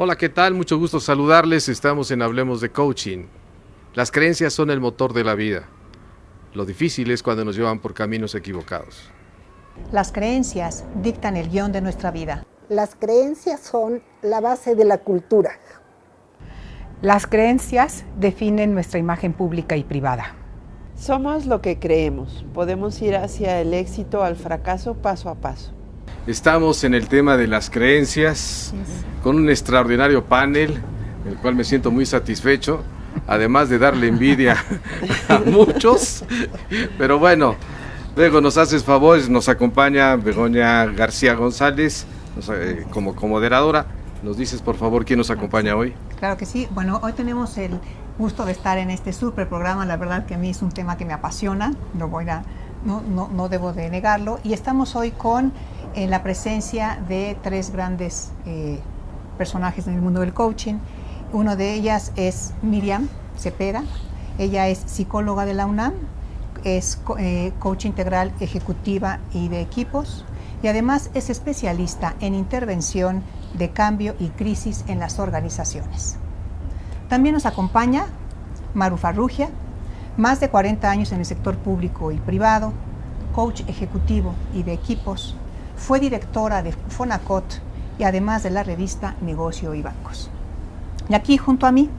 Hola, ¿qué tal? Mucho gusto saludarles. Estamos en Hablemos de Coaching. Las creencias son el motor de la vida. Lo difícil es cuando nos llevan por caminos equivocados. Las creencias dictan el guión de nuestra vida. Las creencias son la base de la cultura. Las creencias definen nuestra imagen pública y privada. Somos lo que creemos. Podemos ir hacia el éxito o al fracaso paso a paso. Estamos en el tema de las creencias con un extraordinario panel, el cual me siento muy satisfecho, además de darle envidia a muchos. Pero bueno, luego nos haces favores, nos acompaña Begoña García González como moderadora. ¿Nos dices por favor quién nos acompaña hoy? Claro que sí. Bueno, hoy tenemos el gusto de estar en este súper programa. La verdad que a mí es un tema que me apasiona, no debo de negarlo. Y estamos hoy con la presencia de tres grandes personajes en el mundo del coaching. Una de ellas es Miriam Cepeda. Ella es psicóloga de la UNAM, es coach integral ejecutiva y de equipos, y además es especialista en intervención de cambio y crisis en las organizaciones. También nos acompaña Maru Farrugia, más de 40 años en el sector público y privado, coach ejecutivo y de equipos, fue directora de Fonacot y además de la revista Negocio y Bancos. Y aquí junto a mí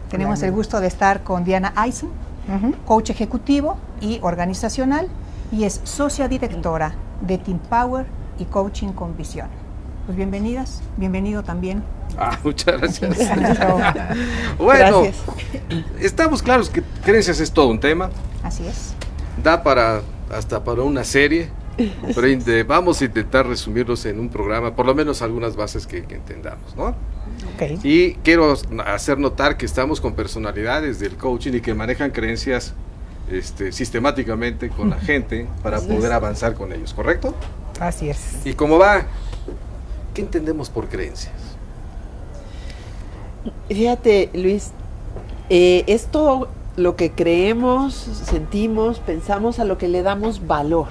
tenemos el gusto de estar con Diana Eisen, coach ejecutivo y organizacional, y es socia directora de Team Power y Coaching con Visión. Pues bienvenidas, bienvenido también. Muchas gracias. Bueno, gracias. Estamos claros que creencias es todo un tema. Así es. Da hasta para una serie, pero vamos a intentar resumirlos en un programa, por lo menos algunas bases que entendamos, ¿no? Okay. Y quiero hacer notar que estamos con personalidades del coaching y que manejan creencias sistemáticamente con la gente para poder avanzar con ellos, ¿correcto? Así es. ¿Y cómo va? ¿Qué entendemos por creencias? Fíjate, Luis, es todo lo que creemos, sentimos, pensamos, a lo que le damos valor.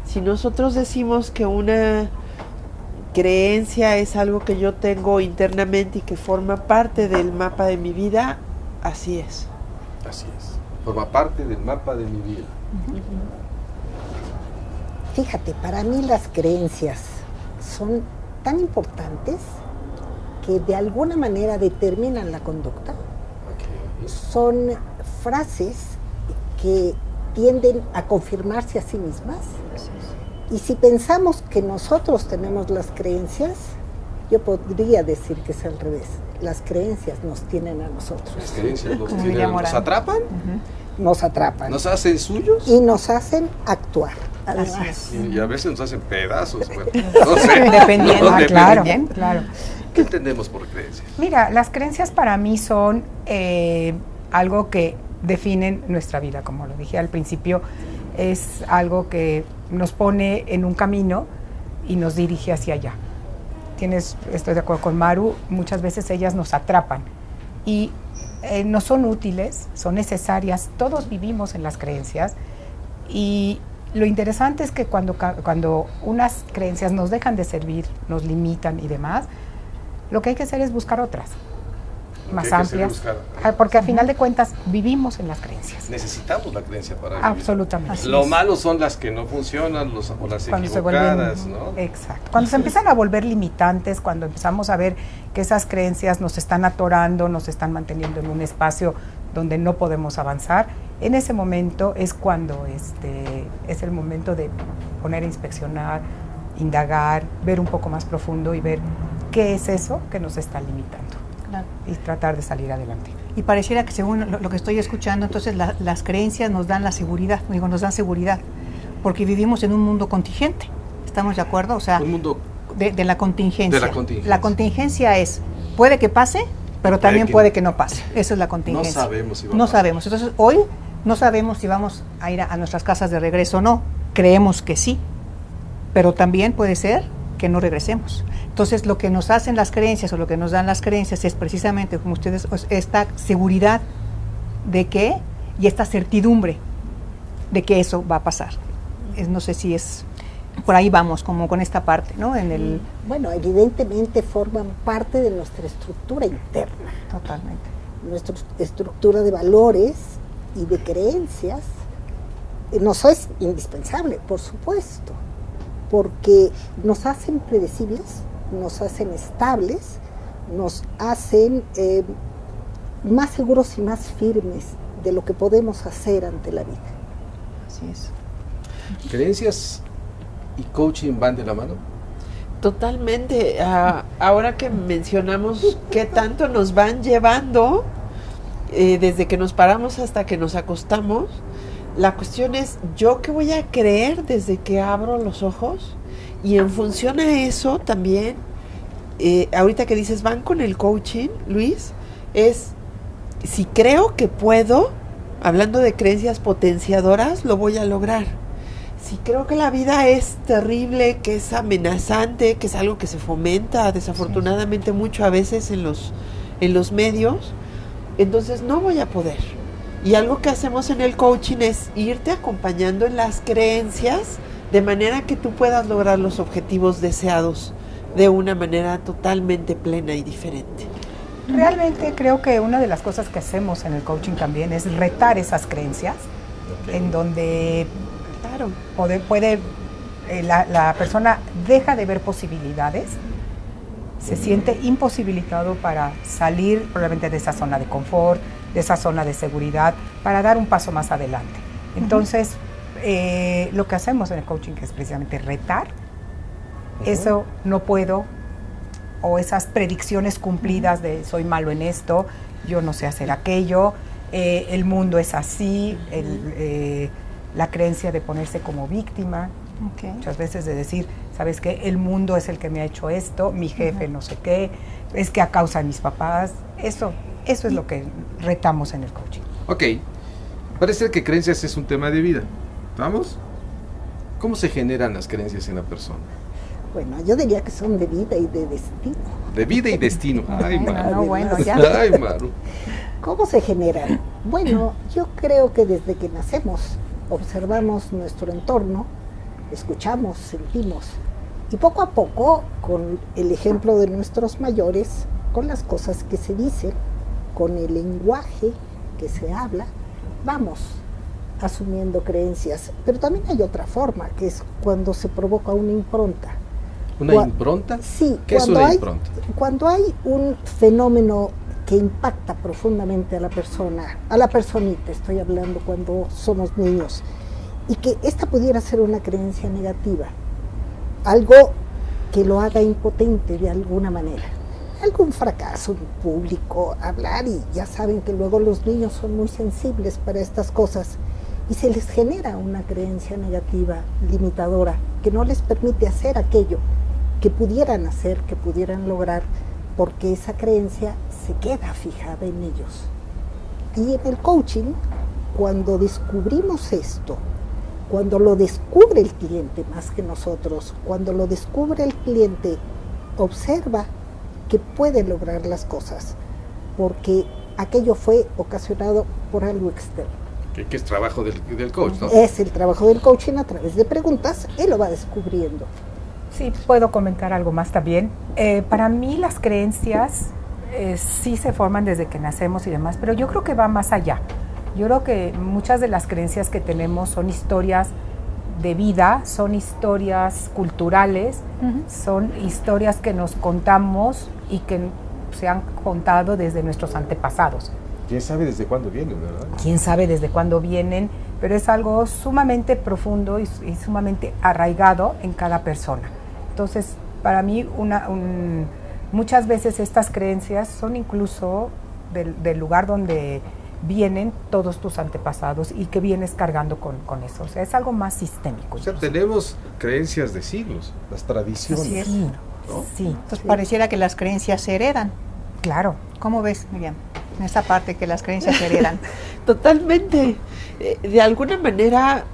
Si nosotros decimos que una creencia es algo que yo tengo internamente y que forma parte del mapa de mi vida, así es. Así es. Forma parte del mapa de mi vida. Fíjate, para mí las creencias son tan importantes que de alguna manera determinan la conducta. Okay. Son frases que tienden a confirmarse a sí mismas. Y si pensamos que nosotros tenemos las creencias, yo podría decir que es al revés. Las creencias nos tienen a nosotros. Las creencias nos atrapan. Nos atrapan. Nos hacen suyos. Y nos hacen actuar. Además. Y a veces nos hacen pedazos. Bueno, no sé. Dependiendo, claro. ¿Qué entendemos por creencias? Mira, las creencias para mí son algo que definen nuestra vida, como lo dije al principio. Es algo que nos pone en un camino y nos dirige hacia allá. Estoy de acuerdo con Maru, muchas veces ellas nos atrapan y no son útiles, son necesarias. Todos vivimos en las creencias y lo interesante es que cuando unas creencias nos dejan de servir, nos limitan y demás, lo que hay que hacer es buscar otras más amplias, porque a final de cuentas vivimos en las creencias. Necesitamos la creencia para vivir. Absolutamente. Lo malo son las que no funcionan, o las equivocadas, ¿no? Exacto. Cuando se empiezan a volver limitantes, cuando empezamos a ver que esas creencias nos están atorando, nos están manteniendo en un espacio donde no podemos avanzar, en ese momento es cuando es el momento de poner a inspeccionar, indagar, ver un poco más profundo y ver qué es eso que nos está limitando. Claro. Y tratar de salir adelante. Y pareciera que según lo que estoy escuchando, entonces las creencias nos dan la seguridad, nos dan seguridad, porque vivimos en un mundo contingente, ¿estamos de acuerdo? O sea, un mundo de la contingencia. De la contingencia. La contingencia es, puede que pase, pero también puede que no pase. Esa es la contingencia. No sabemos si va a No pasar. sabemos. Entonces, hoy no sabemos si vamos a ir a nuestras casas de regreso o no. Creemos que sí, pero también puede ser que no regresemos. Entonces, lo que nos hacen las creencias o lo que nos dan las creencias es precisamente, como ustedes, esta seguridad de que, y esta certidumbre de que eso va a pasar. No sé si es... por ahí vamos, como con esta parte, ¿no? En el... Bueno, evidentemente forman parte de nuestra estructura interna. Totalmente. Nuestra estructura de valores y de creencias nos es indispensable, por supuesto, porque nos hacen predecibles, nos hacen estables, nos hacen más seguros y más firmes de lo que podemos hacer ante la vida. Así es. ¿Creencias y coaching van de la mano? Totalmente. Ahora que mencionamos qué tanto nos van llevando desde que nos paramos hasta que nos acostamos, la cuestión es, ¿yo qué voy a creer desde que abro los ojos? Y en función a eso también, ahorita que dices, van con el coaching, Luis, es, si creo que puedo, hablando de creencias potenciadoras, lo voy a lograr. Si creo que la vida es terrible, que es amenazante, que es algo que se fomenta desafortunadamente mucho a veces en los medios, entonces no voy a poder. Y algo que hacemos en el coaching es irte acompañando en las creencias de manera que tú puedas lograr los objetivos deseados de una manera totalmente plena y diferente. Realmente creo que una de las cosas que hacemos en el coaching también es retar esas creencias, en donde Claro. la persona deja de ver posibilidades, se siente imposibilitado para salir probablemente de esa zona de confort, de esa zona de seguridad, para dar un paso más adelante. Entonces, lo que hacemos en el coaching es precisamente retar eso no puedo, o esas predicciones cumplidas de soy malo en esto, yo no sé hacer aquello, el mundo es así, la creencia de ponerse como víctima, muchas veces de decir, ¿sabes qué? El mundo es el que me ha hecho esto, mi jefe no sé qué, es que a causa de mis papás, eso es lo que retamos en el coaching. Ok, parece que creencias es un tema de vida, ¿vamos? ¿Cómo se generan las creencias en la persona? Bueno, yo diría que son de vida y de destino. De vida y destino. Ay, Maru. No, bueno, ya. Ay, Maru. ¿Cómo se generan? Bueno, yo creo que desde que nacemos observamos nuestro entorno, escuchamos, sentimos, y poco a poco, con el ejemplo de nuestros mayores, con las cosas que se dicen, con el lenguaje que se habla, vamos asumiendo creencias. Pero también hay otra forma, que es cuando se provoca una impronta. ¿Una impronta? Sí. ¿Qué es una impronta? Cuando hay un fenómeno que impacta profundamente a la persona, a la personita, estoy hablando cuando somos niños, y que esta pudiera ser una creencia negativa, algo que lo haga impotente de alguna manera, algún fracaso en público, hablar, y ya saben que luego los niños son muy sensibles para estas cosas, y se les genera una creencia negativa, limitadora, que no les permite hacer aquello que pudieran hacer, que pudieran lograr, porque esa creencia se queda fijada en ellos. Y en el coaching, cuando descubrimos esto, cuando lo descubre el cliente más que nosotros, cuando lo descubre el cliente, observa que puede lograr las cosas, porque aquello fue ocasionado por algo externo. Que es trabajo del coach, ¿no? Es el trabajo del coaching a través de preguntas, él lo va descubriendo. Sí, puedo comentar algo más también. Para mí las creencias sí se forman desde que nacemos y demás, pero yo creo que va más allá. Yo creo que muchas de las creencias que tenemos son historias de vida, son historias culturales, son historias que nos contamos y que se han contado desde nuestros antepasados. ¿Quién sabe desde cuándo vienen, verdad? Quién sabe desde cuándo vienen, pero es algo sumamente profundo y sumamente arraigado en cada persona. Entonces, para mí, muchas veces estas creencias son incluso del lugar donde vienen todos tus antepasados y que vienes cargando con eso. O sea, es algo más sistémico. O sea, tenemos creencias de siglos, las tradiciones. Así es. Sí, ¿no? sí. Entonces pareciera que las creencias se heredan. Claro. ¿Cómo ves, Miriam? En esa parte que las creencias se heredan. Totalmente. De alguna manera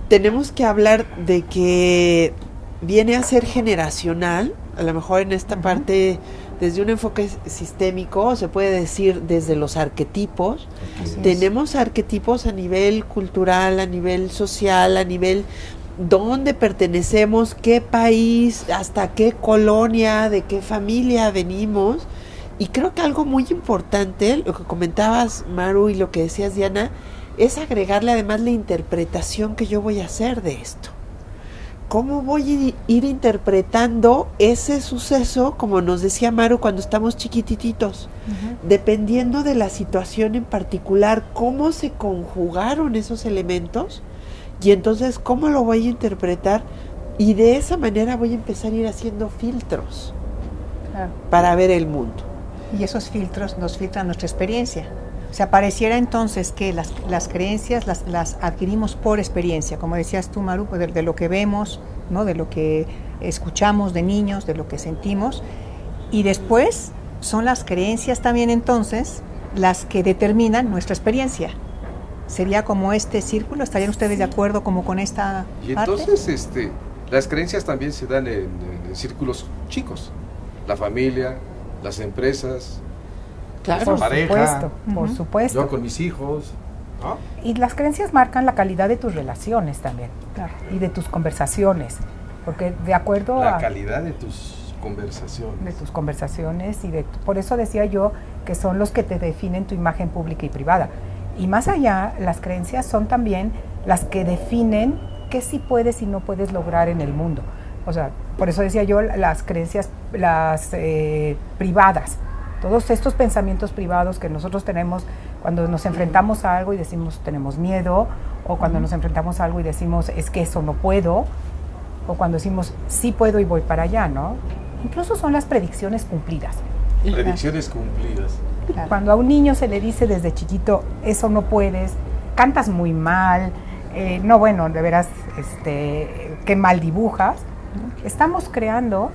tenemos que hablar de que viene a ser generacional, a lo mejor en esta parte desde un enfoque sistémico, se puede decir desde los arquetipos. Tenemos arquetipos a nivel cultural, a nivel social, a nivel dónde pertenecemos, qué país, hasta qué colonia, de qué familia venimos. Y creo que algo muy importante, lo que comentabas, Maru, y lo que decías, Diana, es agregarle además la interpretación que yo voy a hacer de esto. ¿Cómo voy a ir interpretando ese suceso, como nos decía Maru, cuando estamos chiquititos? Dependiendo de la situación en particular, cómo se conjugaron esos elementos, y entonces cómo lo voy a interpretar, y de esa manera voy a empezar a ir haciendo filtros para ver el mundo. Y esos filtros nos filtran nuestra experiencia. O sea, pareciera entonces que las creencias las adquirimos por experiencia, como decías tú, Maru, pues de lo que vemos, ¿no? De lo que escuchamos de niños, de lo que sentimos, y después son las creencias también entonces las que determinan nuestra experiencia. ¿Sería como este círculo? ¿Estarían ustedes de acuerdo como con esta Y parte? entonces las creencias también se dan en círculos chicos, la familia, las empresas, Claro. nuestra pareja, Por supuesto. yo con mis hijos, ¿no? Y las creencias marcan la calidad de tus relaciones también. Claro. Y de tus conversaciones. Porque de acuerdo La a calidad de tus conversaciones. de tus conversaciones por eso decía yo que son los que te definen tu imagen pública y privada. Y más allá, las creencias son también las que definen qué sí puedes y no puedes lograr en el mundo. O sea, por eso decía yo las creencias, las privadas. Todos estos pensamientos privados que nosotros tenemos cuando nos enfrentamos a algo y decimos tenemos miedo, o cuando nos enfrentamos a algo y decimos es que eso no puedo, o cuando decimos sí puedo y voy para allá, ¿no? Incluso son las predicciones cumplidas. Predicciones cumplidas. Claro. Cuando a un niño se le dice desde chiquito eso no puedes, cantas muy mal, no bueno, de veras, qué mal dibujas, estamos creando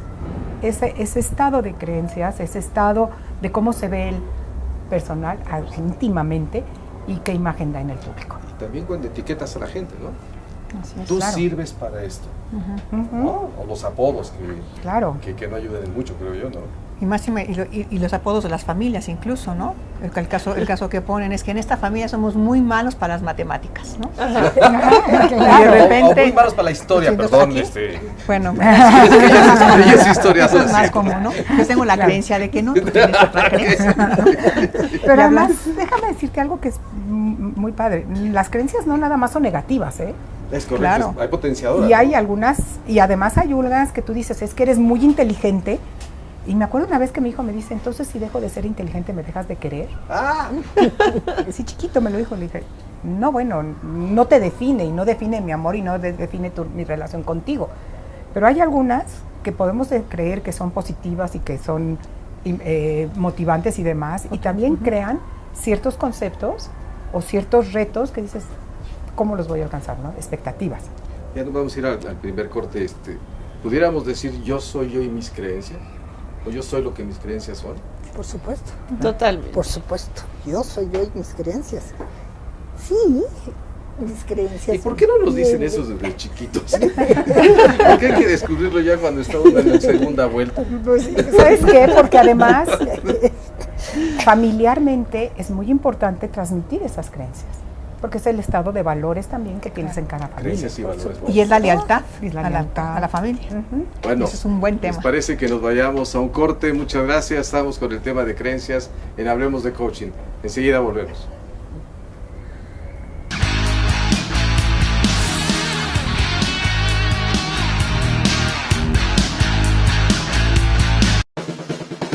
ese estado de creencias, ese estado de cómo se ve el personal íntimamente y qué imagen da en el público. Y también cuando etiquetas a la gente, ¿no? Así es. Tú claro. sirves para esto, Ujú. ¿no? O los apodos Claro. que no ayudan en mucho, creo yo, ¿no? Y los apodos de las familias incluso, ¿no? El caso que ponen es que en esta familia somos muy malos para las matemáticas, ¿no? Claro. Y de repente... o muy malos para la historia, Sí, perdón. aquí, Bueno, Ellas historias son es más así. común, ¿no? Yo tengo la creencia de que no, tú tienes otra creencia. Pero además, déjame decirte algo que es muy padre. Las creencias no nada más son negativas, ¿eh? Es correcto, Claro. hay potenciadoras. Y hay ¿no? algunas, y además hay unas que tú dices, es que eres muy inteligente. Y me acuerdo una vez que mi hijo me dice, entonces si dejo de ser inteligente, ¿me dejas de querer? Ah, Sí, chiquito me lo dijo, le dije, no, bueno, no te define, y no define mi amor, y no define mi relación contigo. Pero hay algunas que podemos creer que son positivas y que son motivantes y demás, y también crean ciertos conceptos o ciertos retos que dices, ¿cómo los voy a alcanzar, no? Expectativas. ya nos vamos a ir al primer corte. ¿Pudiéramos decir yo soy yo y mis creencias? ¿O yo soy lo que mis creencias son? Por supuesto. Totalmente. Por supuesto. Yo soy yo y mis creencias. Sí, mis creencias. ¿Y por qué no nos dicen eso desde chiquitos? Porque hay que descubrirlo ya cuando estamos en la segunda vuelta. ¿Sabes qué? Porque además, familiarmente es muy importante transmitir esas creencias, porque es el estado de valores también que tienes en cada familia. Creencias y valores. Y es la lealtad, Es la a lealtad. a la familia. Ujú. Bueno, Ese es un buen tema. ¿les parece que nos vayamos a un corte? Muchas gracias. Estamos con el tema de creencias en Hablemos de Coaching. Enseguida volvemos.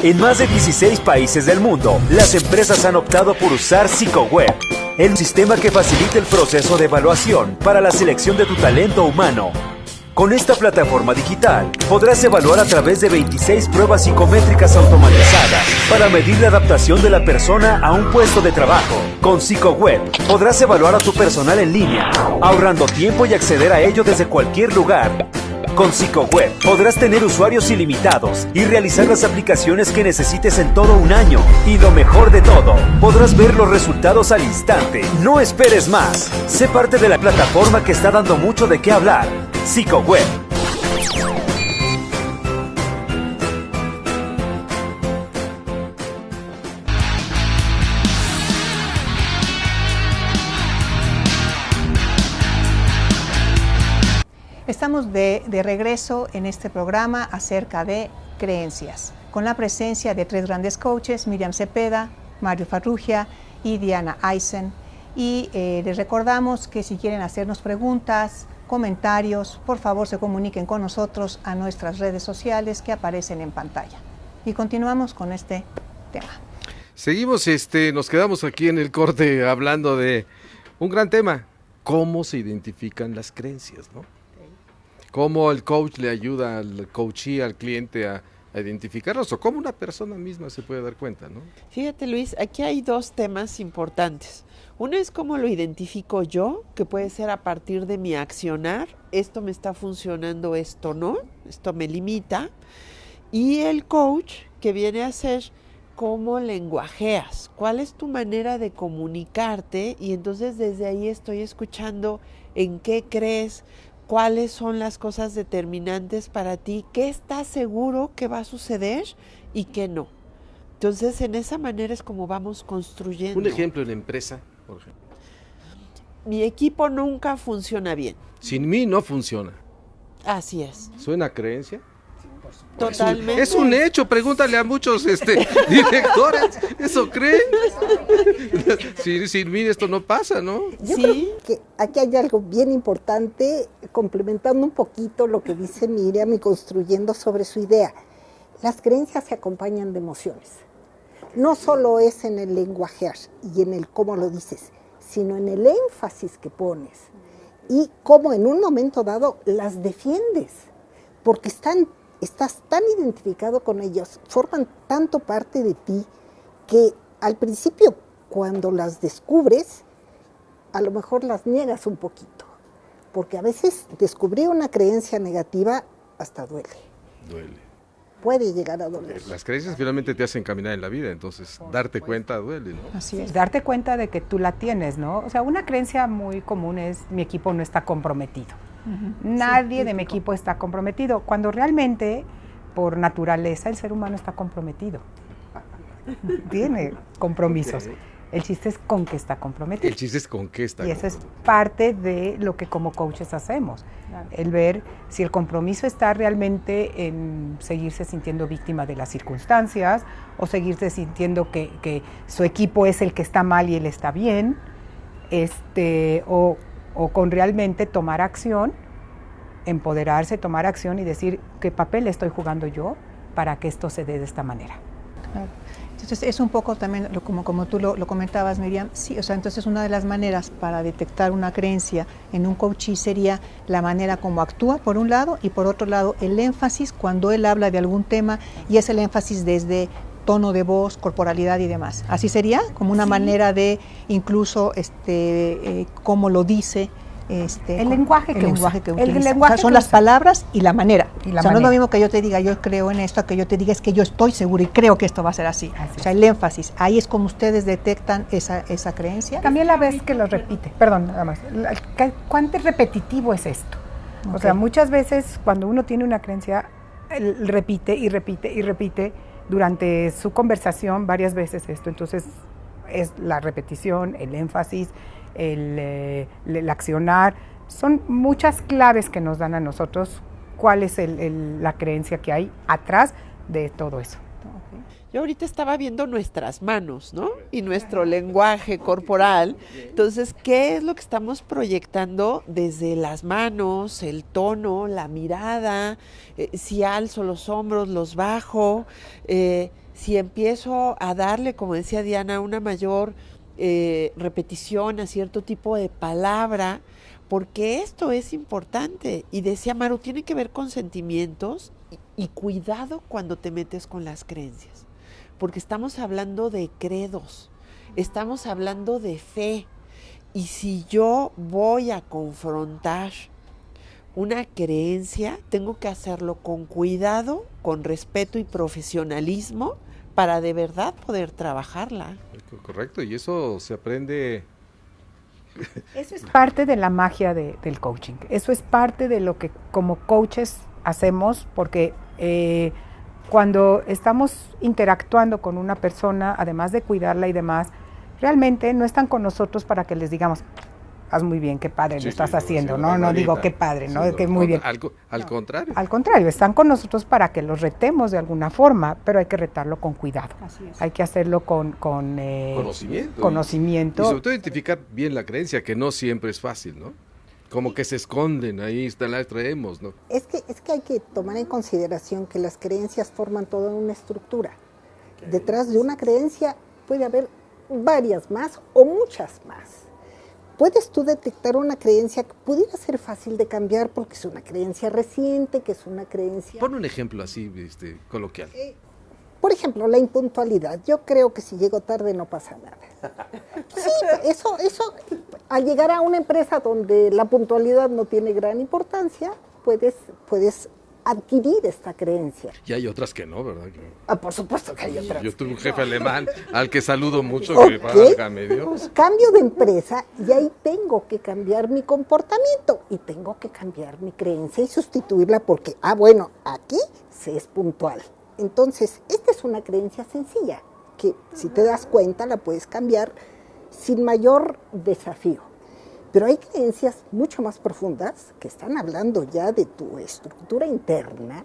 En más de 16 países del mundo, las empresas han optado por usar PsychoWeb, el sistema que facilita el proceso de evaluación para la selección de tu talento humano. Con esta plataforma digital, podrás evaluar a través de 26 pruebas psicométricas automatizadas para medir la adaptación de la persona a un puesto de trabajo. Con PsychoWeb, podrás evaluar a tu personal en línea, ahorrando tiempo y acceder a ello desde cualquier lugar. Con PsychoWeb podrás tener usuarios ilimitados y realizar las aplicaciones que necesites en todo un año. Y lo mejor de todo, podrás ver los resultados al instante. No esperes más. Sé parte de la plataforma que está dando mucho de qué hablar. PsychoWeb. estamos de regreso en este programa acerca de creencias, con la presencia de 3 grandes coaches, Miriam Cepeda, Mario Farrugia y Diana Eisen. Y les recordamos que si quieren hacernos preguntas, comentarios, por favor se comuniquen con nosotros a nuestras redes sociales que aparecen en pantalla. Y continuamos con este tema. Seguimos, nos quedamos aquí en el corte hablando de un gran tema, cómo se identifican las creencias, ¿no? Cómo el coach le ayuda al coachee, al cliente a identificarlos, o cómo una persona misma se puede dar cuenta, ¿no? Fíjate, Luis, aquí hay 2 temas importantes. Uno es cómo lo identifico yo, que puede ser a partir de mi accionar, esto me está funcionando, esto no, esto me limita. Y el coach, que viene a ser cómo lenguajeas, cuál es tu manera de comunicarte, y entonces desde ahí estoy escuchando en qué crees, cuáles son las cosas determinantes para ti, qué estás seguro que va a suceder y qué no. Entonces, en esa manera es como vamos construyendo. Un ejemplo en la empresa, por ejemplo. Mi equipo nunca funciona bien. Sin mí no funciona. Así es. ¿Suena a creencia? Totalmente. Es un hecho, pregúntale a muchos directores, ¿eso creen? Sin mí esto no pasa, ¿no? Yo creo que aquí hay algo bien importante, complementando un poquito lo que dice Miriam y construyendo sobre su idea. Las creencias se acompañan de emociones. No solo es en el lenguajear y en el cómo lo dices, sino en el énfasis que pones y cómo en un momento dado las defiendes, porque estás tan identificado con ellos, forman tanto parte de ti, que al principio, cuando las descubres, a lo mejor las niegas un poquito, porque a veces descubrir una creencia negativa hasta duele. Duele. Puede llegar a doler. Las creencias finalmente te hacen caminar en la vida, entonces darte cuenta duele, ¿no? Así es. Darte cuenta de que tú la tienes, ¿no? O sea, una creencia muy común es mi equipo no está comprometido. Nadie de mi equipo está comprometido, cuando realmente, por naturaleza, el ser humano está comprometido. Tiene compromisos. El chiste es con qué está comprometido. El chiste es con qué está comprometido. Y eso es parte de lo que como coaches hacemos. Claro. El ver si el compromiso está realmente en seguirse sintiendo víctima de las circunstancias o seguirse sintiendo que su equipo es el que está mal y él está bien, o con realmente tomar acción, empoderarse, tomar acción y decir qué papel estoy jugando yo para que esto se dé de esta manera. Claro. Entonces es un poco también, como tú lo comentabas, Miriam, sí, o sea, entonces una de las maneras para detectar una creencia en un coachee sería la manera como actúa, por un lado, y por otro lado, el énfasis cuando él habla de algún tema, y es el énfasis desde tono de voz, corporalidad y demás. ¿Así sería? Como una manera de incluso cómo lo dice. El lenguaje que utiliza. O sea, son las palabras y la manera. No es lo mismo que yo te diga, yo creo en esto, que yo te diga, es que yo estoy seguro y creo que esto va a ser así. O sea, el énfasis. Ahí es como ustedes detectan esa creencia. También la vez que lo repite. Perdón, nada más. ¿Cuánto repetitivo es esto? Okay. O sea, muchas veces cuando uno tiene una creencia, repite y repite y repite durante su conversación varias veces esto. Entonces, es la repetición, el énfasis, el accionar, son muchas claves que nos dan a nosotros cuál es la creencia que hay atrás de todo eso. Yo ahorita estaba viendo nuestras manos, ¿no? Y nuestro lenguaje corporal. Entonces, ¿qué es lo que estamos proyectando desde las manos, el tono, la mirada? Si alzo los hombros, los bajo, si empiezo a darle, como decía Diana, una mayor repetición a cierto tipo de palabra, porque esto es importante. Y decía Maru, tiene que ver con sentimientos y cuidado cuando te metes con las creencias, porque estamos hablando de credos, estamos hablando de fe, y si yo voy a confrontar una creencia, tengo que hacerlo con cuidado, con respeto y profesionalismo, para de verdad poder trabajarla. Correcto, y eso se aprende. Eso es parte de la magia del coaching, eso es parte de lo que como coaches hacemos, porque cuando estamos interactuando con una persona, además de cuidarla y demás, realmente no están con nosotros para que les digamos, haz muy bien, qué padre Sí, lo estás sí, haciendo, sí, no Margarita. digo qué padre, ¿no? Sí, Que muy bien. Al contrario. Al contrario, están con nosotros para que los retemos de alguna forma, pero hay que retarlo con cuidado. Así es. Hay que hacerlo con conocimiento. Y sobre todo identificar bien la creencia, que no siempre es fácil, ¿no? Como que se esconden, ahí están, las traemos, ¿no? Es que hay que tomar en consideración que las creencias forman toda una estructura. Detrás de una creencia puede haber varias más o muchas más. Puedes tú detectar una creencia que pudiera ser fácil de cambiar porque es una creencia reciente, que es una creencia... Pon un ejemplo así, coloquial. Por ejemplo, la impuntualidad. Yo creo que si llego tarde no pasa nada. Sí, eso, al llegar a una empresa donde la puntualidad no tiene gran importancia, puedes adquirir esta creencia. Y hay otras que no, ¿verdad? Por supuesto que hay otras. Yo tuve un jefe alemán al que saludo mucho, Ok. que válgame Dios. Cambio de empresa y ahí tengo que cambiar mi comportamiento y tengo que cambiar mi creencia y sustituirla porque, bueno, aquí se es puntual. Entonces, esta es una creencia sencilla que si te das cuenta la puedes cambiar sin mayor desafío. Pero hay creencias mucho más profundas que están hablando ya de tu estructura interna,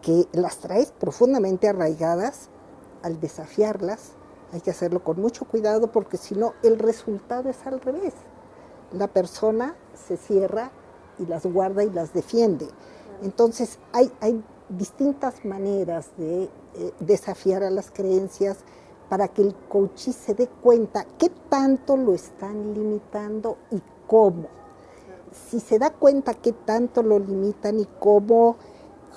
que las traes profundamente arraigadas. Al desafiarlas hay que hacerlo con mucho cuidado porque si no el resultado es al revés. La persona se cierra y las guarda y las defiende. Entonces hay distintas maneras de desafiar a las creencias para que el coachee se dé cuenta qué tanto lo están limitando y cómo. Si se da cuenta qué tanto lo limitan y cómo,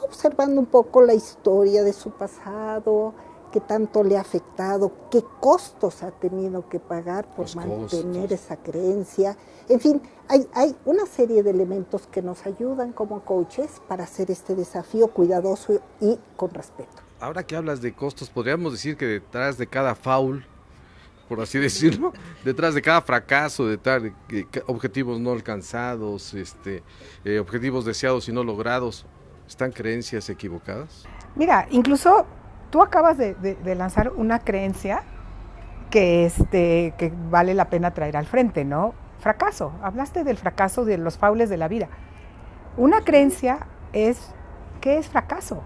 observando un poco la historia de su pasado, qué tanto le ha afectado, qué costos ha tenido que pagar por mantener esa creencia. En fin, hay una serie de elementos que nos ayudan como coaches para hacer este desafío cuidadoso y con respeto. Ahora que hablas de costos, podríamos decir que detrás de cada foul, por así decirlo, detrás de cada fracaso, detrás de objetivos no alcanzados, objetivos deseados y no logrados, ¿están creencias equivocadas? Mira, incluso tú acabas de lanzar una creencia que vale la pena traer al frente, ¿no? Fracaso. Hablaste del fracaso, de los faules de la vida. Una creencia es, ¿qué es fracaso?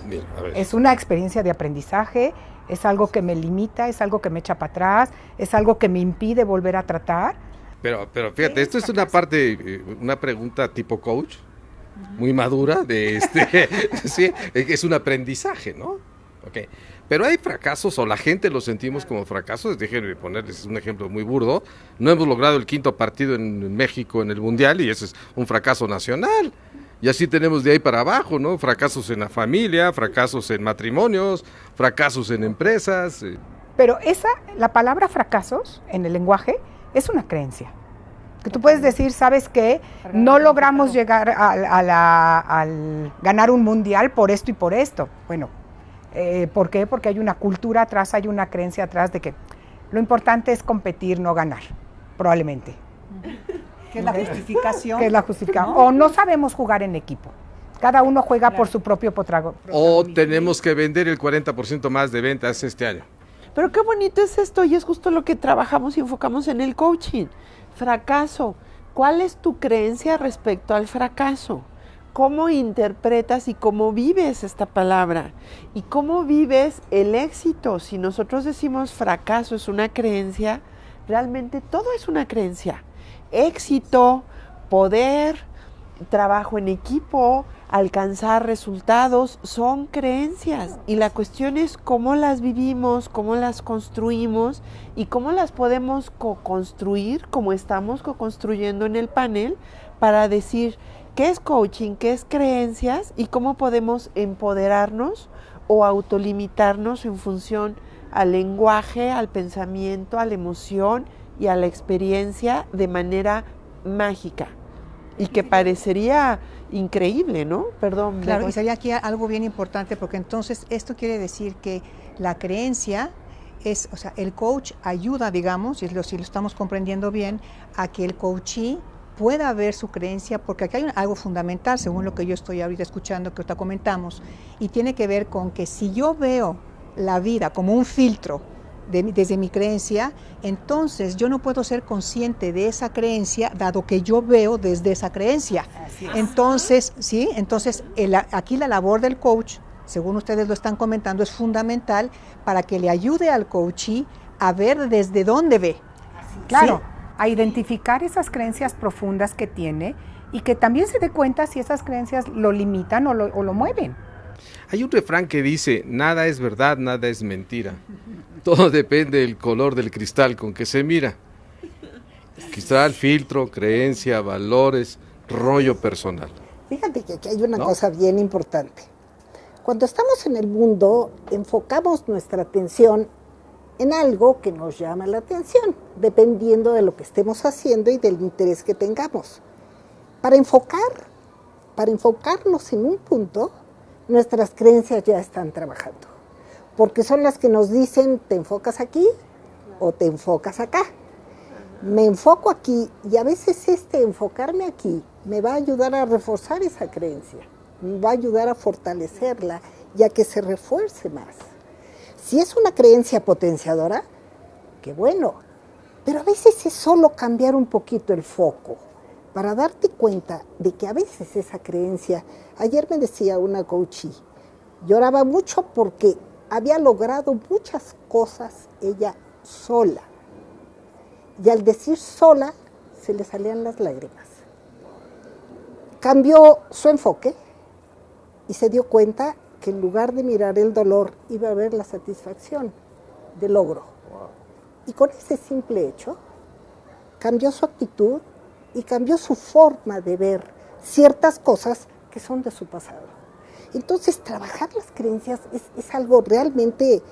Mira, a ver. Es una experiencia de aprendizaje, es algo que me limita, es algo que me echa para atrás, es algo que me impide volver a tratar. Pero fíjate, esto es una parte, una pregunta tipo coach, muy madura, sí, es un aprendizaje, ¿no? Okay. Pero hay fracasos, o la gente lo sentimos como fracasos. Déjenme ponerles un ejemplo muy burdo. No hemos logrado el 5º partido en México en el Mundial y eso es un fracaso nacional. Y así tenemos de ahí para abajo, ¿no? Fracasos en la familia, fracasos en matrimonios, fracasos en empresas. Pero la palabra fracasos en el lenguaje es una creencia. Que tú puedes decir, ¿sabes qué? No logramos llegar al ganar un mundial por esto y por esto. Bueno, ¿por qué? Porque hay una cultura atrás, hay una creencia atrás de que lo importante es competir, no ganar, probablemente. ¿Qué es la justificación? ¿Qué es la justificación? O no sabemos jugar en equipo. Cada uno juega por su propio O tenemos que vender el 40% más de ventas este año. Pero qué bonito es esto y es justo lo que trabajamos y enfocamos en el coaching. Fracaso. ¿Cuál es tu creencia respecto al fracaso? ¿Cómo interpretas y cómo vives esta palabra? ¿Y cómo vives el éxito? Si nosotros decimos fracaso es una creencia, realmente todo es una creencia. Éxito, poder, trabajo en equipo, alcanzar resultados, son creencias. Y la cuestión es cómo las vivimos, cómo las construimos y cómo las podemos co-construir, como estamos co-construyendo en el panel, para decir qué es coaching, qué es creencias y cómo podemos empoderarnos o autolimitarnos en función al lenguaje, al pensamiento, a la emoción y a la experiencia de manera mágica. Y que parecería increíble, ¿no? Perdón. Claro, y sería aquí algo bien importante, porque entonces esto quiere decir que la creencia es, o sea, el coach ayuda, digamos, si lo estamos comprendiendo bien, a que el coachee pueda ver su creencia, porque aquí hay algo fundamental, según lo que yo estoy ahorita escuchando, que ahorita comentamos, y tiene que ver con que si yo veo la vida como un filtro desde mi creencia, entonces yo no puedo ser consciente de esa creencia dado que yo veo desde esa creencia. Entonces, ¿sí? Entonces aquí la labor del coach, según ustedes lo están comentando, es fundamental para que le ayude al coachee a ver desde dónde ve. Claro, ¿sí? A identificar esas creencias profundas que tiene y que también se dé cuenta si esas creencias lo limitan o lo mueven. Hay un refrán que dice, nada es verdad, nada es mentira. Todo depende del color del cristal con que se mira. Cristal, filtro, creencia, valores, rollo personal. Fíjate que aquí hay una cosa bien importante. Cuando estamos en el mundo, enfocamos nuestra atención en algo que nos llama la atención, dependiendo de lo que estemos haciendo y del interés que tengamos. Para enfocarnos en un punto, nuestras creencias ya están trabajando, porque son las que nos dicen, te enfocas aquí o te enfocas acá. Me enfoco aquí y a veces enfocarme aquí me va a ayudar a reforzar esa creencia, me va a ayudar a fortalecerla y a que se refuerce más. Si es una creencia potenciadora, qué bueno, pero a veces es solo cambiar un poquito el foco para darte cuenta de que a veces esa creencia, ayer me decía una coachee, lloraba mucho porque había logrado muchas cosas ella sola. Y al decir sola, se le salían las lágrimas. Cambió su enfoque y se dio cuenta que en lugar de mirar el dolor, iba a ver la satisfacción del logro. Y con ese simple hecho, cambió su actitud y cambió su forma de ver ciertas cosas que son de su pasado. Entonces, trabajar las creencias es algo realmente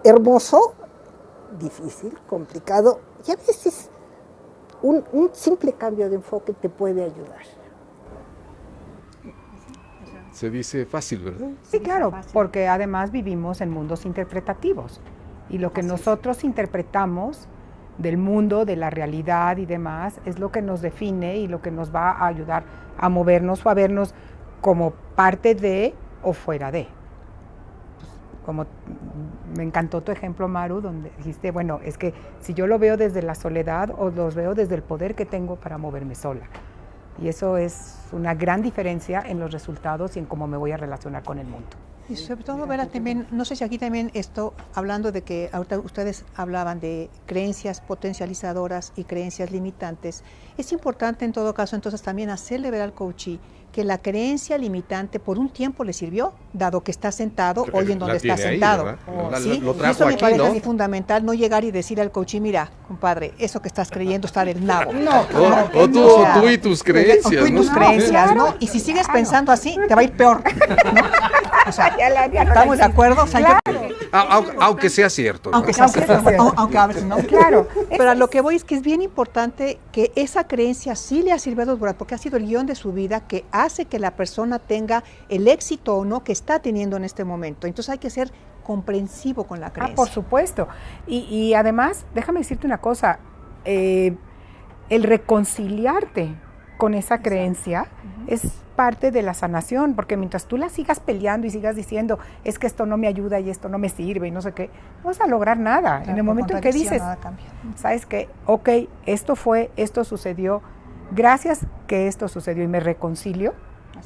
hermoso, difícil, complicado, y a veces un simple cambio de enfoque te puede ayudar. Se dice fácil, ¿verdad? Sí, claro, porque además vivimos en mundos interpretativos y lo que nosotros interpretamos del mundo, de la realidad y demás, es lo que nos define y lo que nos va a ayudar a movernos o a vernos como parte de o fuera de. Como me encantó tu ejemplo, Maru, donde dijiste, bueno, es que si yo lo veo desde la soledad o lo veo desde el poder que tengo para moverme sola. Y eso es una gran diferencia en los resultados y en cómo me voy a relacionar con el mundo. Y sobre todo, Vera, también, no sé si aquí también esto, hablando de que ahorita ustedes hablaban de creencias potencializadoras y creencias limitantes, es importante en todo caso entonces también hacerle ver al coachee que la creencia limitante por un tiempo le sirvió, dado que está sentado hoy en donde está sentado. ¿Sí? Lo trajo eso me aquí, parece ¿no? a mí fundamental, no llegar y decir al coachee, mira, compadre, eso que estás creyendo está del nabo. O tú y tus creencias. O tú y tus creencias, ¿no? Y si sigues pensando así, te va a ir peor, ¿no? O sea, ¿estamos de acuerdo? O sea, Aunque sea cierto, ¿no? aunque a veces no. Claro. Pero a lo que voy es que es bien importante que esa creencia sí le ha servido porque ha sido el guión de su vida que hace que la persona tenga el éxito o no que está teniendo en este momento. Entonces hay que ser comprensivo con la creencia. Por supuesto. Y además, déjame decirte una cosa, el reconciliarte con esa creencia es parte de la sanación, porque mientras tú la sigas peleando y sigas diciendo, es que esto no me ayuda y esto no me sirve y no sé qué, no vas a lograr nada. Claro, en el momento en que dices, cambia. sabes que, ok, esto sucedió, gracias que esto sucedió y me reconcilio,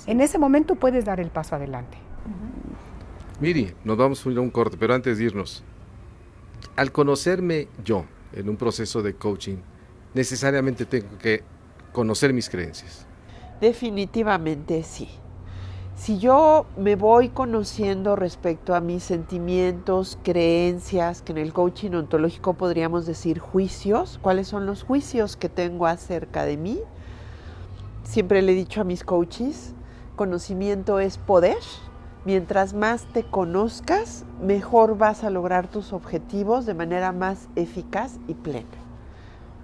en ese momento puedes dar el paso adelante. Miri, nos vamos a ir a un corte, pero antes de irnos, al conocerme yo en un proceso de coaching, necesariamente tengo que conocer mis creencias. Definitivamente sí. Si yo me voy conociendo respecto a mis sentimientos, creencias, que en el coaching ontológico podríamos decir juicios, ¿cuáles son los juicios que tengo acerca de mí? Siempre le he dicho a mis coaches, conocimiento es poder. Mientras más te conozcas, mejor vas a lograr tus objetivos de manera más eficaz y plena.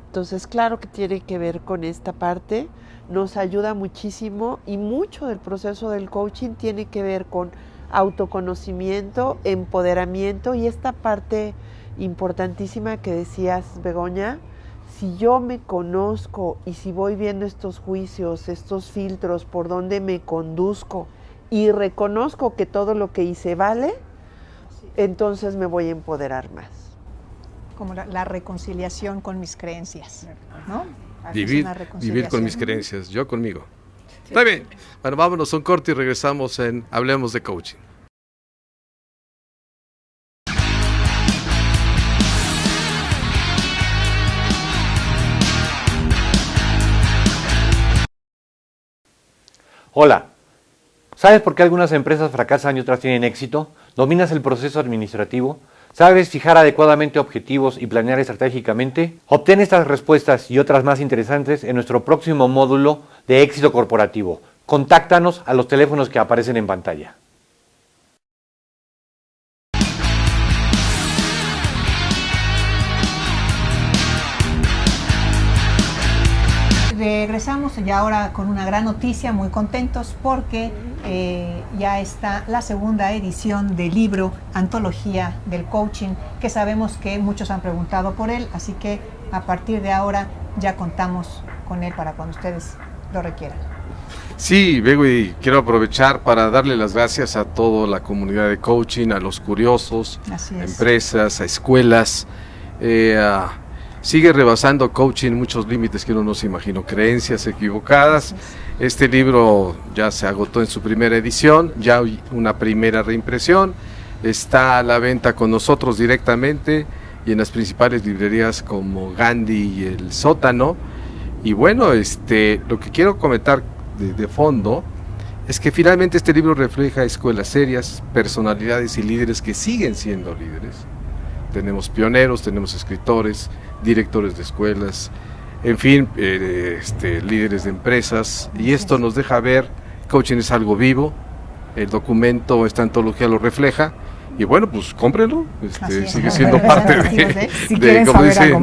Entonces, claro que tiene que ver con esta parte, nos ayuda muchísimo y mucho del proceso del coaching tiene que ver con autoconocimiento, empoderamiento y esta parte importantísima que decías, Begoña, si yo me conozco y si voy viendo estos juicios, estos filtros, por donde me conduzco y reconozco que todo lo que hice vale, entonces me voy a empoderar más. como la reconciliación con mis creencias, ¿no? Vivir con mis creencias, yo conmigo. Está bien. Bueno, vámonos a un corte y regresamos en Hablemos de Coaching. Hola, ¿sabes por qué algunas empresas fracasan y otras tienen éxito? ¿Dominas el proceso administrativo? ¿Sabes fijar adecuadamente objetivos y planear estratégicamente? Obtén estas respuestas y otras más interesantes en nuestro próximo módulo de éxito corporativo. Contáctanos a los teléfonos que aparecen en pantalla. Regresamos ya ahora con una gran noticia, muy contentos porque ya está la segunda edición del libro Antología del Coaching, que sabemos que muchos han preguntado por él, así que a partir de ahora ya contamos con él para cuando ustedes lo requieran. Sí, vengo y quiero aprovechar para darle las gracias a toda la comunidad de coaching, a los curiosos, a empresas, a escuelas. Sigue rebasando coaching muchos límites que uno no se imaginó, creencias equivocadas. Este libro ya se agotó en su primera edición, ya hay una primera reimpresión, está a la venta con nosotros directamente y en las principales librerías como Gandhi y El Sótano. Y bueno, lo que quiero comentar de fondo es que finalmente este libro refleja escuelas serias, personalidades y líderes que siguen siendo líderes. Tenemos pioneros, tenemos escritores, directores de escuelas, en fin, líderes de empresas, y esto nos deja ver, coaching es algo vivo, el documento, esta antología lo refleja, y bueno, pues cómprenlo, sigue siendo parte de como dicen,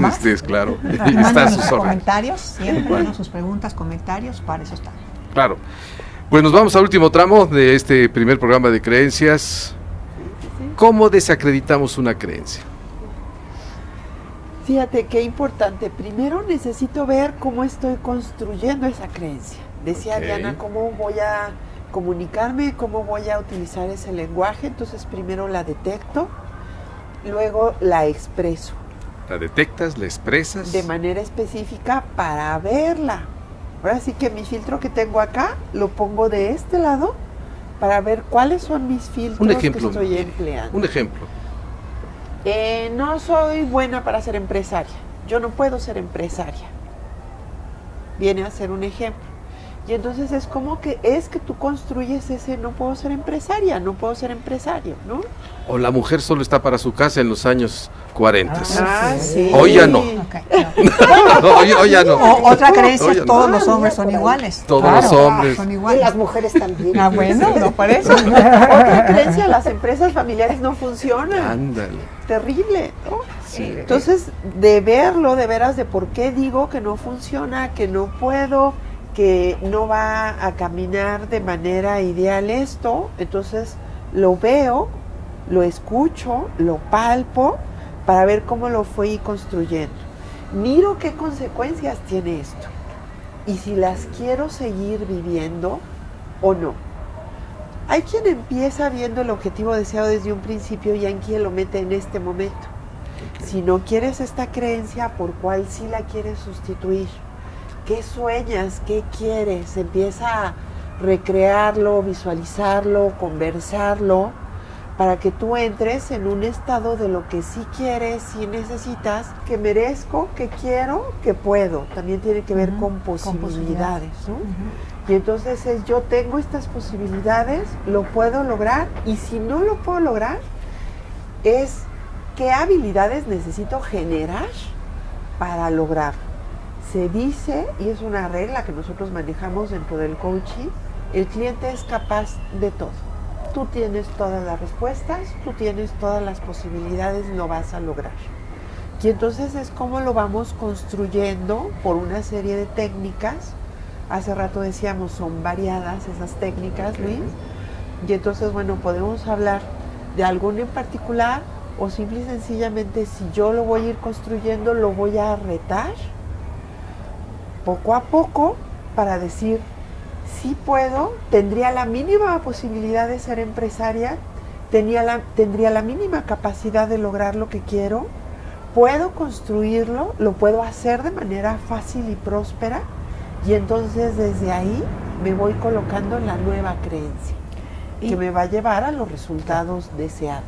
claro, está a sus órdenes. Comentarios, siempre, sus preguntas, comentarios, para eso está. Claro. Pues nos vamos al último tramo de este primer programa de creencias. ¿Cómo desacreditamos una creencia? Fíjate qué importante. Primero necesito ver cómo estoy construyendo esa creencia. Decía Diana, cómo voy a comunicarme, cómo voy a utilizar ese lenguaje. Entonces primero la detecto, luego la expreso. La detectas, la expresas. De manera específica para verla. Ahora sí que mi filtro que tengo acá lo pongo de este lado para ver cuáles son mis filtros que estoy empleando. Un ejemplo. No soy buena para ser empresaria. Yo no puedo ser empresaria. Viene a ser un ejemplo. Y entonces es como que tú construyes ese no puedo ser empresaria, no puedo ser empresario, ¿no? O la mujer solo está para su casa en los años 40. Sí. Hoy ya no. Hoy ya no. Otra creencia, todos los hombres son iguales. Todos los hombres. Son iguales. Y las mujeres también. Bueno, no parece. Otra creencia, las empresas familiares no funcionan. Ándale. Terrible, ¿no? Sí. Entonces, de verlo, de veras, de por qué digo que no funciona, que no puedo, que no va a caminar de manera ideal esto, entonces lo veo, lo escucho, lo palpo para ver cómo lo fui construyendo. Miro qué consecuencias tiene esto y si las quiero seguir viviendo o no. Hay quien empieza viendo el objetivo deseado desde un principio y hay quien lo mete en este momento. Si no quieres esta creencia, ¿por cuál sí la quieres sustituir? ¿Qué sueñas? ¿Qué quieres? Empieza a recrearlo, visualizarlo, conversarlo, para que tú entres en un estado de lo que sí quieres, sí necesitas, que merezco, que quiero, que puedo. También tiene que ver con posibilidades, ¿no? Y entonces yo tengo estas posibilidades, lo puedo lograr, y si no lo puedo lograr, es qué habilidades necesito generar para lograrlo. Se dice, y es una regla que nosotros manejamos dentro del coaching, el cliente es capaz de todo. Tú tienes todas las respuestas, tú tienes todas las posibilidades, lo vas a lograr. Y entonces es como lo vamos construyendo por una serie de técnicas. Hace rato decíamos, son variadas esas técnicas, Luis. Y entonces, bueno, podemos hablar de alguna en particular o simple y sencillamente si yo lo voy a ir construyendo, lo voy a retar poco a poco para decir, sí puedo, tendría la mínima posibilidad de ser empresaria, tendría la mínima capacidad de lograr lo que quiero, puedo construirlo, lo puedo hacer de manera fácil y próspera, y entonces desde ahí me voy colocando la nueva creencia que me va a llevar a los resultados deseados.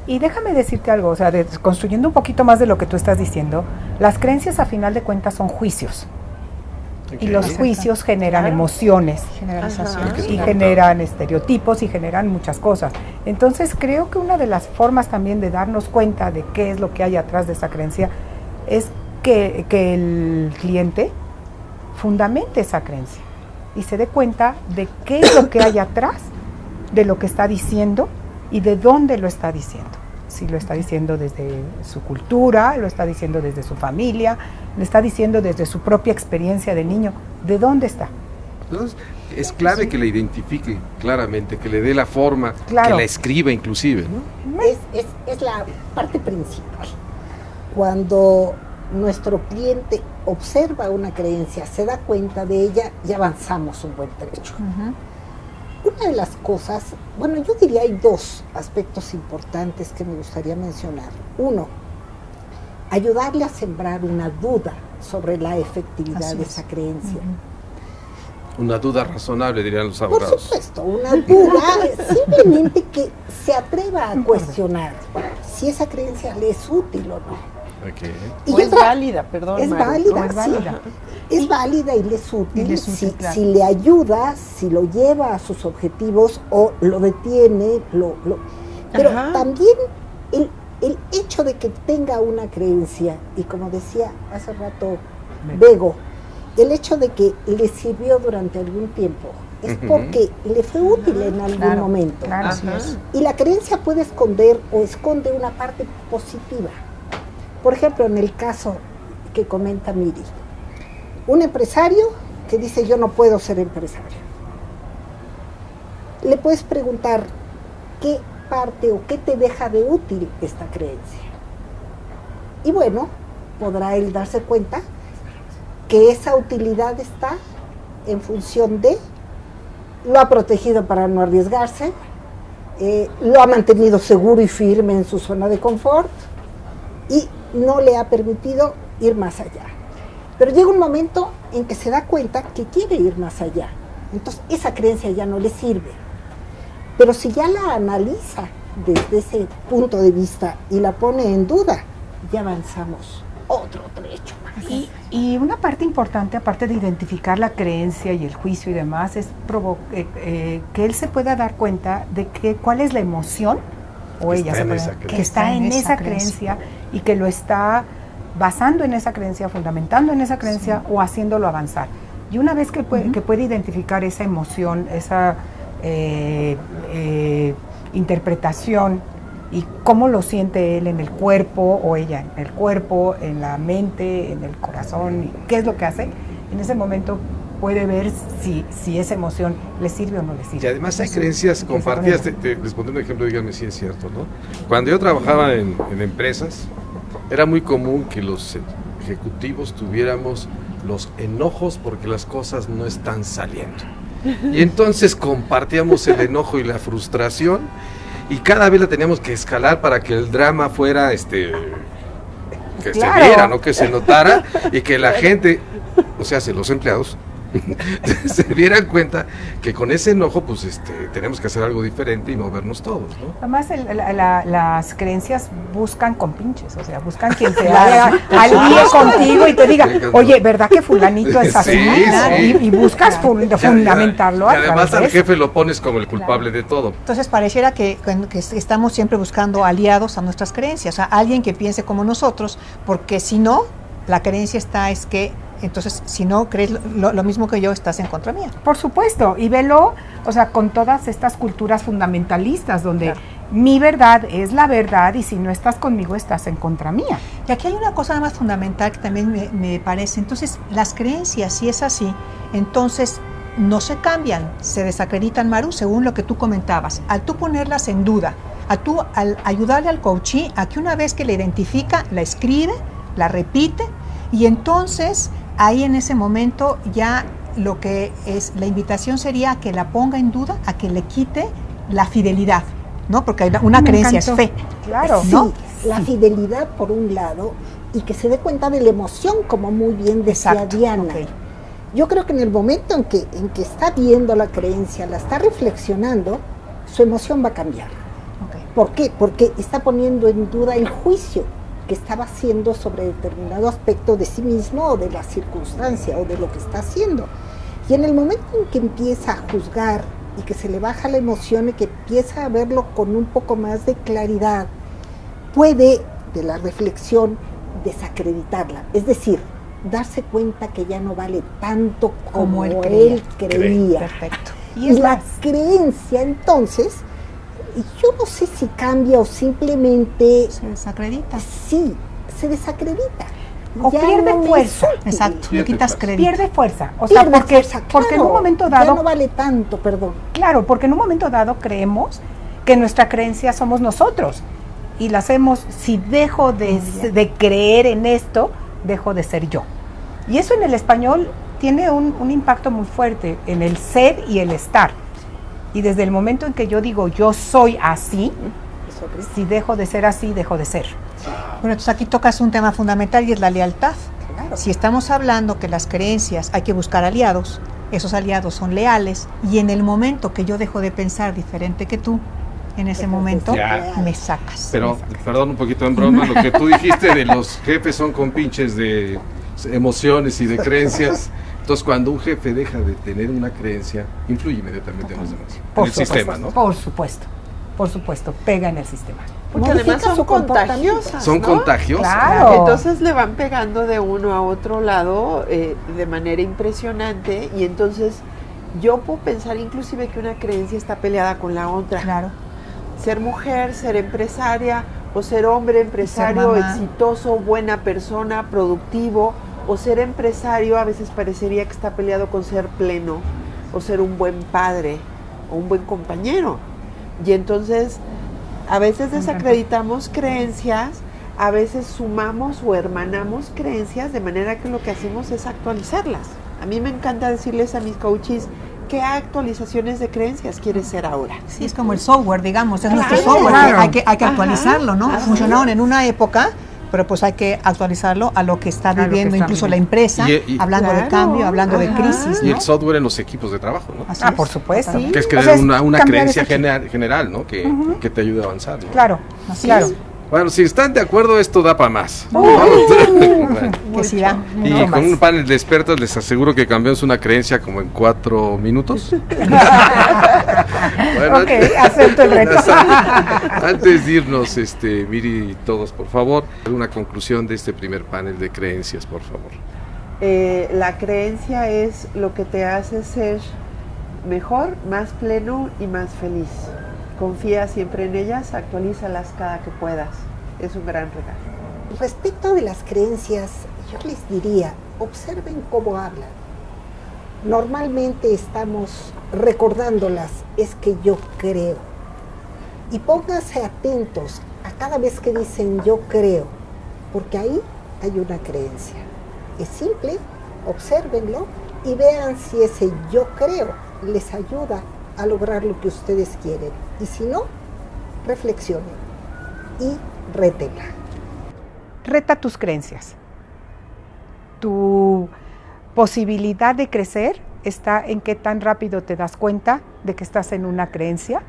Y déjame decirte algo, o sea, construyendo un poquito más de lo que tú estás diciendo, las creencias a final de cuentas son juicios. Y los juicios generan emociones, Generalizaciones. y generan estereotipos y generan muchas cosas. Entonces creo que una de las formas también de darnos cuenta de qué es lo que hay atrás de esa creencia es que el cliente fundamente esa creencia y se dé cuenta de qué es lo que hay atrás de lo que está diciendo y de dónde lo está diciendo. Si lo está diciendo desde su cultura, lo está diciendo desde su familia, lo está diciendo desde su propia experiencia de niño, ¿de dónde está? Entonces, es clave que la identifique claramente, que le dé la forma, Claro. que la escriba inclusive, ¿no? Es la parte principal. Cuando nuestro cliente observa una creencia, se da cuenta de ella, ya avanzamos un buen trecho. Una de las cosas, bueno, yo diría hay dos aspectos importantes que me gustaría mencionar. Uno, ayudarle a sembrar una duda sobre la efectividad Así de es. esa creencia. Una duda razonable, dirían los Por abogados. supuesto, una duda, simplemente que se atreva a cuestionar si esa creencia le es útil o no. Ok. Y O es otra- válida, perdón, Es Maru. válida, o es sí. válida. Es válida y le es útil, Y le es útil, si, claro. si le ayuda, si lo lleva a sus objetivos o lo detiene, pero Ajá. también el hecho de que tenga una creencia, y como decía hace rato Bego, el hecho de que le sirvió durante algún tiempo, es porque le fue útil en algún Claro, momento. claro. Así Ajá. es. Y la creencia puede esconder o esconde una parte positiva. Por ejemplo, en el caso que comenta Miri, un empresario que dice yo no puedo ser empresario. Le puedes preguntar qué parte o qué te deja de útil esta creencia. Y bueno, podrá él darse cuenta que esa utilidad está en función de lo ha protegido para no arriesgarse, lo ha mantenido seguro y firme en su zona de confort y no le ha permitido ir más allá. Pero llega un momento en que se da cuenta que quiere ir más allá. Entonces esa creencia ya no le sirve. Pero si ya la analiza desde ese punto de vista y la pone en duda, ya avanzamos otro trecho más. Y una parte importante, aparte de identificar la creencia y el juicio y demás, es que él se pueda dar cuenta de cuál es la emoción, o Que ella está se en puede, esa que creencia. está en esa creencia y que lo está basando en esa creencia, fundamentando en esa creencia o haciéndolo avanzar. Y una vez que puede identificar esa emoción, esa interpretación y cómo lo siente él en el cuerpo o ella en el cuerpo, en la mente, en el corazón, y qué es lo que hace, en ese momento puede ver si esa emoción le sirve o no le sirve. Y además hay Entonces, creencias empieza con compartidas. eso. Les pondré un ejemplo, díganme si es cierto, ¿no? Cuando yo trabajaba en empresas, era muy común que los ejecutivos tuviéramos los enojos porque las cosas no están saliendo. Y entonces compartíamos el enojo y la frustración y cada vez la teníamos que escalar para que el drama fuera que Claro. se viera, ¿no? Que se notara y que la gente, o sea, los empleados se dieran cuenta que con ese enojo pues tenemos que hacer algo diferente y movernos todos, ¿no? Además, las creencias buscan compinches, o sea, buscan quien se haga alíe contigo y te diga, oye, ¿verdad que fulanito es así? Sí, sí. Y buscas fundamentarlo Y a además través al de eso. jefe lo pones como el culpable de todo. Entonces pareciera que estamos siempre buscando aliados a nuestras creencias, o sea, alguien que piense como nosotros, porque si no, la creencia es que, entonces, si no crees lo mismo que yo, estás en contra mía. Por supuesto, y velo, o sea, con todas estas culturas fundamentalistas, donde mi verdad es la verdad y si no estás conmigo, estás en contra mía. Y aquí hay una cosa más fundamental que también me parece. Entonces, las creencias, si es así, entonces no se cambian, se desacreditan, Maru, según lo que tú comentabas. Al tú ponerlas en duda, al ayudarle al coachee a que una vez que la identifica, la escribe, la repite, y entonces ahí en ese momento ya lo que es la invitación sería a que la ponga en duda, a que le quite la fidelidad, ¿no? Porque una Me creencia encantó. es fe. Claro. ¿no? la fidelidad por un lado y que se dé cuenta de la emoción, como muy bien decía Exacto, Diana. ok. Yo creo que en el momento en que está viendo la creencia, la está reflexionando, su emoción va a cambiar. Ok. ¿Por qué? Porque está poniendo en duda el juicio que estaba haciendo sobre determinado aspecto de sí mismo o de la circunstancia o de lo que está haciendo. Y en el momento en que empieza a juzgar y que se le baja la emoción y que empieza a verlo con un poco más de claridad, puede, de la reflexión, desacreditarla. Es decir, darse cuenta que ya no vale tanto como él creía. Perfecto. Y la creencia, entonces, yo no sé si cambia o simplemente Se desacredita. sí, se desacredita. O pierde me fuerza. insulte. Exacto, le Pierde quitas fuerza. crédito. Pierde fuerza. O sea, Pierde porque, fuerza, porque en un claro, momento ya dado, no vale tanto, perdón. claro, porque en un momento dado creemos que nuestra creencia somos nosotros. Y la hacemos, si dejo de creer en esto, dejo de ser yo. Y eso en el español tiene un impacto muy fuerte en el ser y el estar. Y desde el momento en que yo digo yo soy así, si dejo de ser así, dejo de ser. Bueno, entonces aquí tocas un tema fundamental y es la lealtad. Claro. Si estamos hablando que las creencias hay que buscar aliados, esos aliados son leales y en el momento que yo dejo de pensar diferente que tú, en ese momento Ya. me sacas. Pero, perdón un poquito en broma, lo que tú dijiste de los jefes son compinches de emociones y de creencias. Entonces, cuando un jefe deja de tener una creencia, influye inmediatamente en los demás. En el sistema, ¿no? Por supuesto, pega en el sistema. Porque Modifica además son su comportamiento. contagiosas, Son ¿no? contagiosas. Claro. Entonces le van pegando de uno a otro lado de manera impresionante y entonces yo puedo pensar inclusive que una creencia está peleada con la otra. Claro. Ser mujer, ser empresaria o ser hombre empresario, mamá. exitoso, buena persona, productivo o ser empresario a veces parecería que está peleado con ser pleno o ser un buen padre o un buen compañero. Y entonces a veces desacreditamos creencias, a veces sumamos o hermanamos creencias de manera que lo que hacemos es actualizarlas. A mí me encanta decirles a mis coaches, ¿qué actualizaciones de creencias quieres ser ahora? Sí, es como el software, digamos, es nuestro Claro. software, Claro. hay que actualizarlo, ¿no? Ajá. Funcionaron en una época, pero pues hay que actualizarlo a lo que está lo que viviendo está incluso viviendo. la empresa, Y- hablando de Claro. cambio, hablando de Ajá. crisis, Y ¿no? el software en los equipos de trabajo, ¿no? Así Ah, es. por supuesto. Sí. Que es O crear sea, es una cambiar creencia ese chip. general, ¿no? Que te ayude a avanzar, ¿no? Claro, claro. Bueno, si están de acuerdo, esto da para más. Que sí da. Y Mucho con más. un panel de expertos les aseguro que cambiamos una creencia como en 4 minutos. Bueno, Ok, acepto el reto. antes de irnos, Miri y todos, por favor, una conclusión de este primer panel de creencias, por favor. La creencia es lo que te hace ser mejor, más pleno y más feliz. Confía siempre en ellas, actualízalas cada que puedas. Es un gran regalo. Respecto de las creencias, yo les diría, observen cómo hablan. Normalmente estamos recordándolas, es que yo creo. Y pónganse atentos a cada vez que dicen yo creo, porque ahí hay una creencia. Es simple, obsérvenlo y vean si ese yo creo les ayuda a lograr lo que ustedes quieren. Y si no, reflexionen y rétenla. Reta tus creencias. Tu posibilidad de crecer está en qué tan rápido te das cuenta de que estás en una creencia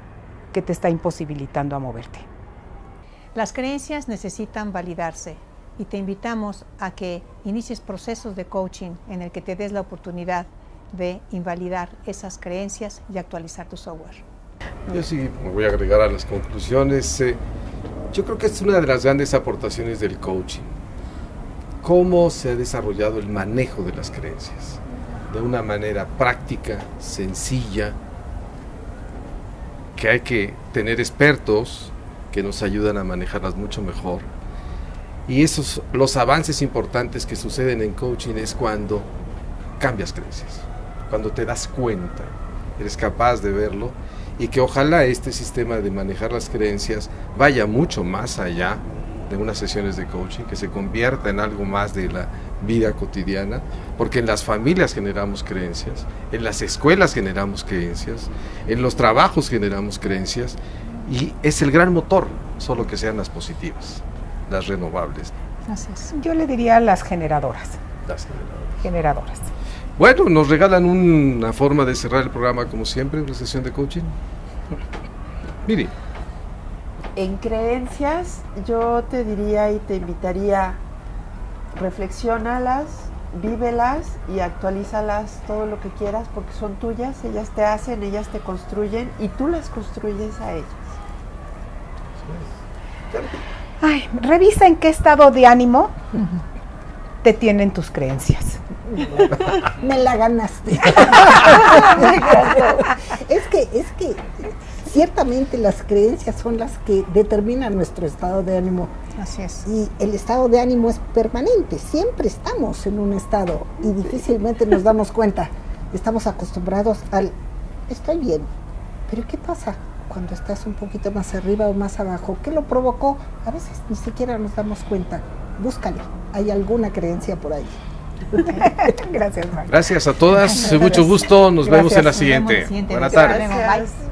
que te está imposibilitando a moverte. Las creencias necesitan validarse y te invitamos a que inicies procesos de coaching en el que te des la oportunidad de invalidar esas creencias y actualizar tu software. Yo sí me voy a agregar a las conclusiones. Yo creo que es una de las grandes aportaciones del coaching. Cómo se ha desarrollado el manejo de las creencias de una manera práctica, sencilla, que hay que tener expertos que nos ayudan a manejarlas mucho mejor. Y esos, los avances importantes que suceden en coaching es cuando cambias creencias, cuando te das cuenta, eres capaz de verlo, y que ojalá este sistema de manejar las creencias vaya mucho más allá de unas sesiones de coaching, que se convierta en algo más de la vida cotidiana, porque en las familias generamos creencias, en las escuelas generamos creencias, en los trabajos generamos creencias, y es el gran motor, solo que sean las positivas. las renovables. Así es. Yo le diría las generadoras. Las renovables. Generadoras. Bueno, nos regalan una forma de cerrar el programa como siempre, una sesión de coaching. Mire, En creencias, yo te diría y te invitaría, reflexiónalas, vívelas y actualízalas todo lo que quieras porque son tuyas, ellas te hacen, ellas te construyen y tú las construyes a ellas. Ay, revisa en qué estado de ánimo te tienen tus creencias. Me la ganaste. es que ciertamente las creencias son las que determinan nuestro estado de ánimo. Así es. Y el estado de ánimo es permanente, siempre estamos en un estado y difícilmente nos damos cuenta. Estamos acostumbrados al estoy bien, pero ¿qué pasa cuando estás un poquito más arriba o más abajo? ¿Qué lo provocó? A veces ni siquiera nos damos cuenta. Búscale, hay alguna creencia por ahí. Gracias, María. gracias a todas, mucho gusto, nos vemos en la siguiente. Nos vemos en la siguiente. Buenas tardes. Nos vemos. Bye.